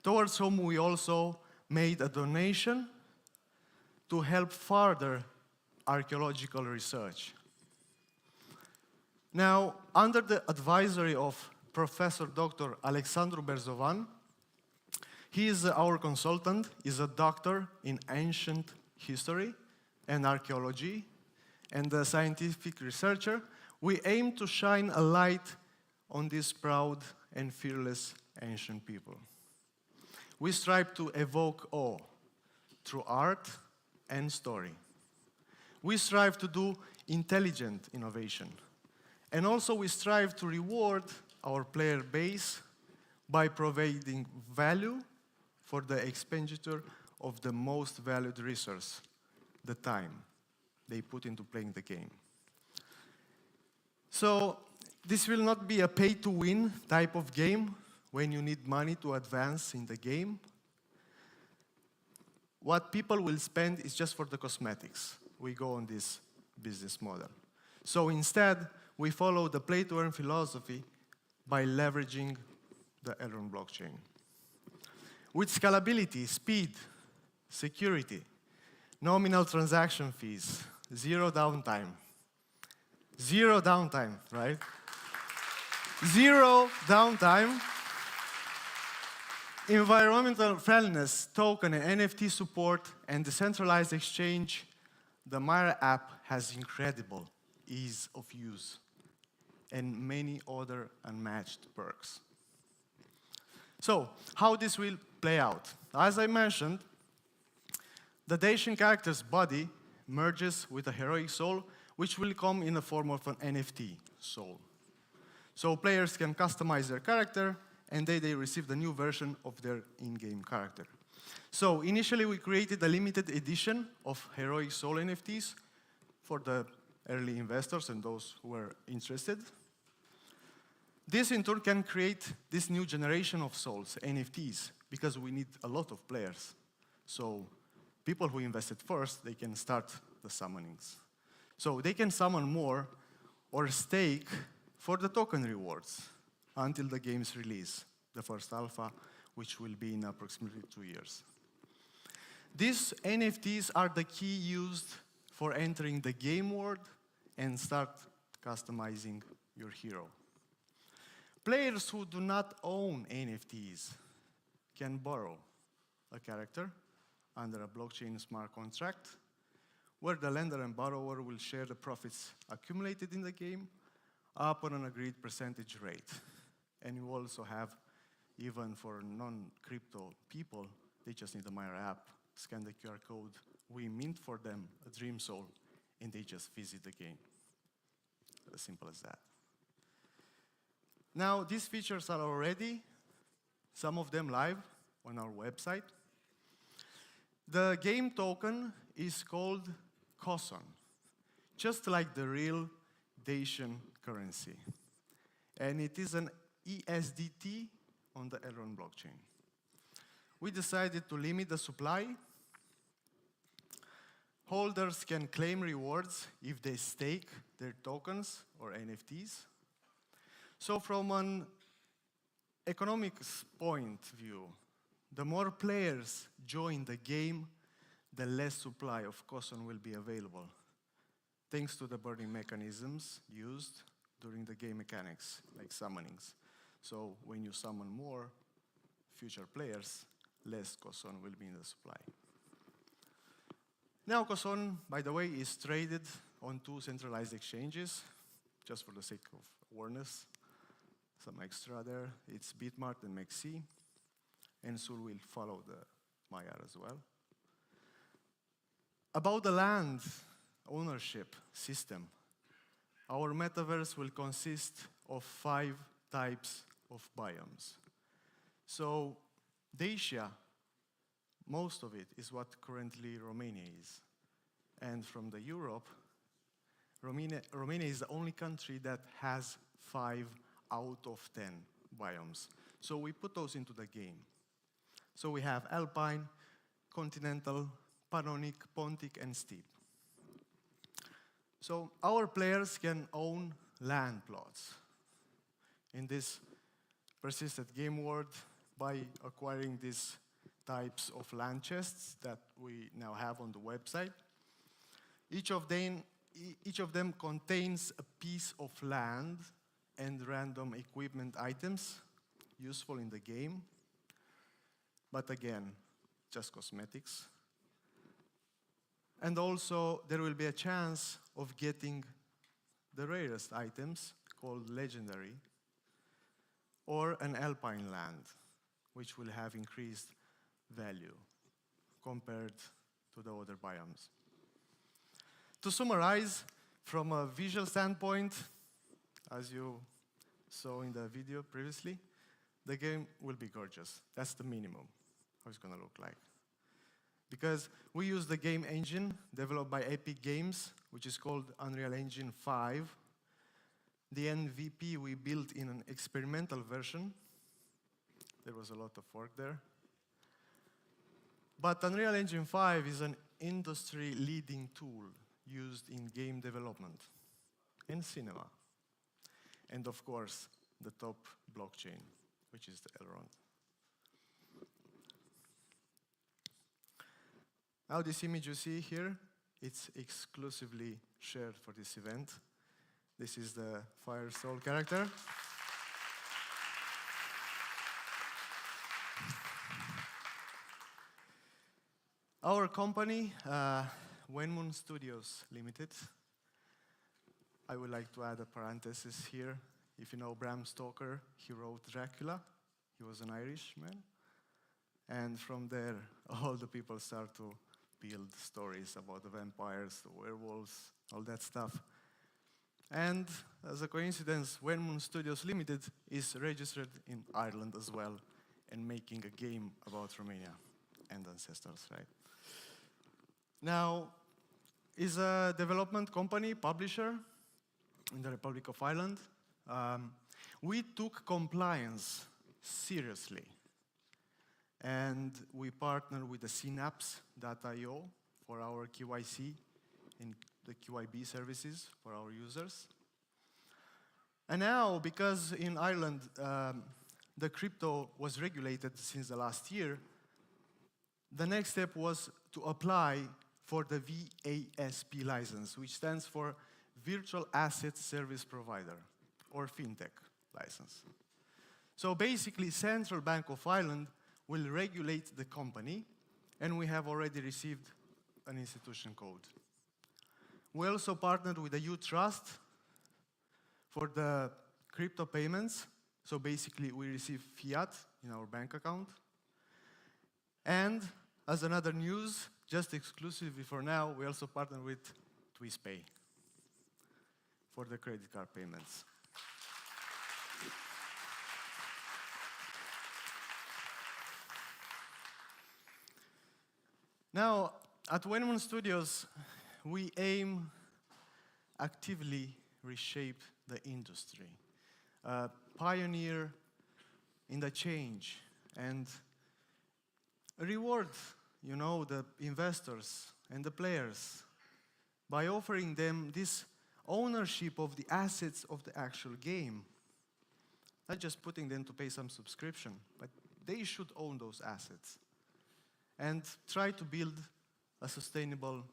towards whom we also made a donation to help further archaeological research. Now, under the advisory of Professor Dr. Alexandru Berzovan, he is our consultant, is a doctor in ancient history and archaeology, and a scientific researcher. We aim to shine a light on these proud and fearless ancient people. We strive to evoke awe through art and story. We strive to do intelligent innovation. And also we strive to reward our player base by providing value for the expenditure of the most valued resource, the time they put into playing the game. So this will not be a pay-to-win type of game when you need money to advance in the game. What people will spend is just for the cosmetics. We go on this business model. So instead, we follow the play-to-earn philosophy by leveraging the Elrond blockchain. With scalability, speed, security, nominal transaction fees, zero downtime. Zero downtime, right? Zero downtime. Environmental friendliness, token and NFT support, and decentralized exchange, the Myra app has incredible ease of use and many other unmatched perks. So, how this will play out? As I mentioned, the Dacian character's body merges with a heroic soul, which will come in the form of an NFT soul. So players can customize their character, and they receive the new version of their in-game character. So initially, we created a limited edition of heroic soul NFTs for the early investors and those who were interested. This, in turn, can create this new generation of souls, NFTs, because we need a lot of players. So people who invested first, they can start the summonings. So they can summon more or stake for the token rewards until the game's release, the first alpha, which will be in approximately 2 years. These NFTs are the key used for entering the game world and start customizing your hero. Players who do not own NFTs can borrow a character under a blockchain smart contract, where the lender and borrower will share the profits accumulated in the game upon an agreed percentage rate. And you also have, even for non-crypto people, they just need the Myra app, scan the QR code, we mint for them a dream soul, and they just visit the game. As simple as that. Now, these features are already, some of them live on our website. The game token is called Koson, just like the real Dacian currency. And it is an ESDT on the Elrond blockchain. We decided to limit the supply. Holders can claim rewards if they stake their tokens or NFTs. So from an economics point of view, the more players join the game, the less supply of Koson will be available, thanks to the burning mechanisms used during the game mechanics, like summonings. So when you summon more future players, less Koson will be in the supply. Now Koson, by the way, is traded on 2 centralized exchanges, just for the sake of awareness. Some extra there. It's Bitmart and MEXC, and soon will follow the Maya as well. About the land ownership system, our metaverse will consist of 5 types of biomes. So Dacia, most of it is what currently Romania is. And from the Europe, Romania is the only country that has 5 out of 10 biomes. So we put those into the game. So we have Alpine, Continental, Pannonic, Pontic, and Steppe. So our players can own land plots in this persistent game world by acquiring these types of land chests that we now have on the website. Each of them contains a piece of land and random equipment items useful in the game. But again, just cosmetics. And also, there will be a chance of getting the rarest items, called legendary, or an alpine land, which will have increased value compared to the other biomes. To summarize, from a visual standpoint, as you saw in the video previously, the game will be gorgeous. That's the minimum, how it's going to look like. Because we use the game engine developed by Epic Games, which is called Unreal Engine 5. The MVP we built in an experimental version. There was a lot of work there. But Unreal Engine 5 is an industry-leading tool used in game development and cinema. And of course, the top blockchain, which is the Elrond. Now this image you see here, it's exclusively shared for this event. This is the Fire Soul character. Our company, Wenmoon Studios Limited. I would like to add a parenthesis here. If you know Bram Stoker, he wrote Dracula. He was an Irishman. And from there, all the people start to build stories about the vampires, the werewolves, all that stuff. And as a coincidence, Wenmoon Studios Limited is registered in Ireland as well and making a game about Romania and ancestors, right? Now, is a development company, publisher in the Republic of Ireland. We took compliance seriously. And we partner with the Synapse.io for our KYC and the QIB services for our users. And now, because in Ireland, the crypto was regulated since the last year, the next step was to apply for the VASP license, which stands for Virtual Asset Service Provider, or FinTech license. So basically, Central Bank of Ireland will regulate the company, and we have already received an institution code. We also partnered with the U-Trust for the crypto payments. So basically, we receive fiat in our bank account. And as another news, just exclusively for now, we also partner with TwistPay for the credit card payments. Now, at Wenmoon Studios, we aim actively reshape the industry, pioneer in the change, and reward, the investors and the players by offering them this ownership of the assets of the actual game. Not just putting them to pay some subscription, but they should own those assets and try to build a sustainable